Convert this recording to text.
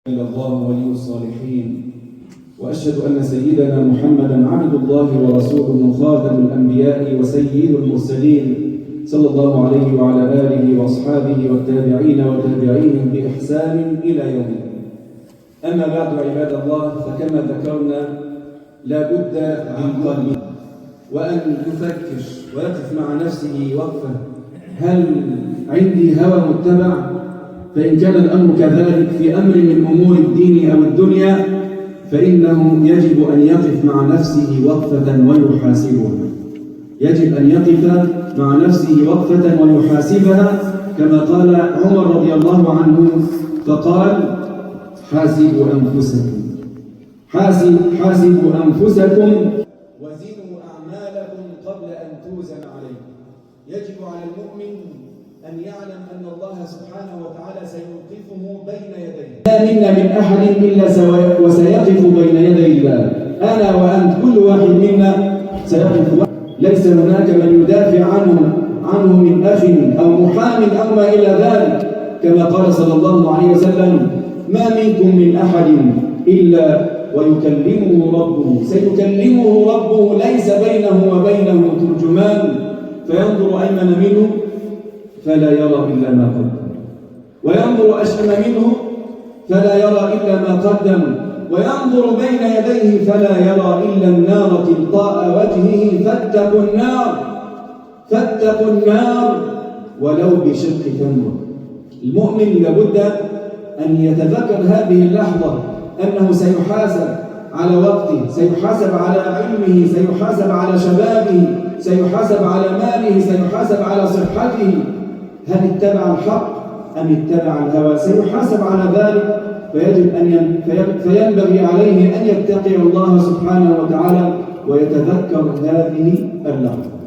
إلا الله ولي الصالحين، وأشهد أن سيدنا محمدا عبد الله ورسوله خاتم الأنبياء وسيد المرسلين، صلى الله عليه وعلى آله وأصحابه والتابعين وتابعيهم بإحسان إلى يوم الدين. أما بعد عباد الله، فكما ذكرنا لا بد عن قلب وأن يفكر ويقف مع نفسه وقفة: هل عندي هوى متبع؟ فإن كان الأمر كذلك في أمر من أمور الدين أو الدنيا، فإنه يجب أن يقف مع نفسه وقفة ويحاسبها. يجب أن يقف مع نفسه وقفة ويحاسبها، كما قال عمر رضي الله عنه فقال: حاسبوا أنفسكم وزنوا أعمالكم قبل أن توزن عليكم. يجب على المؤمن أن يعلم أن الله سبحانه وتعالى سيوقفه بين يديه. لا منا من أحد إلا وسيقف بين يدي الله. أنا وأنت كل واحد منا سيقف. ليس هناك من يدافع عنه من أخ أو محام أو ما إلى ذلك، كما قال صلى الله عليه وسلم: ما منكم من أحد إلا ويكلمه ربه، سيكلمه ربه ليس بينه وبينه ترجمان، فينظر أيمن منه فلا يرى إلا ما قدم، وينظر أشأم منه فلا يرى إلا ما قدم، وينظر بين يديه فلا يرى إلا النار تلقاء وجهه. فاتقوا النار ولو بشق تمرة. المؤمن لابد أن يتذكر هذه اللحظة، أنه سيحاسب على وقته، سيحاسب على علمه، سيحاسب على شبابه، سيحاسب على ماله، سيحاسب على صحته. هل اتبع الحق أم اتبع الهوى؟ سيحاسب على ذلك، فينبغي عليه أن يتقي الله سبحانه وتعالى ويتذكر هذه اللحظة.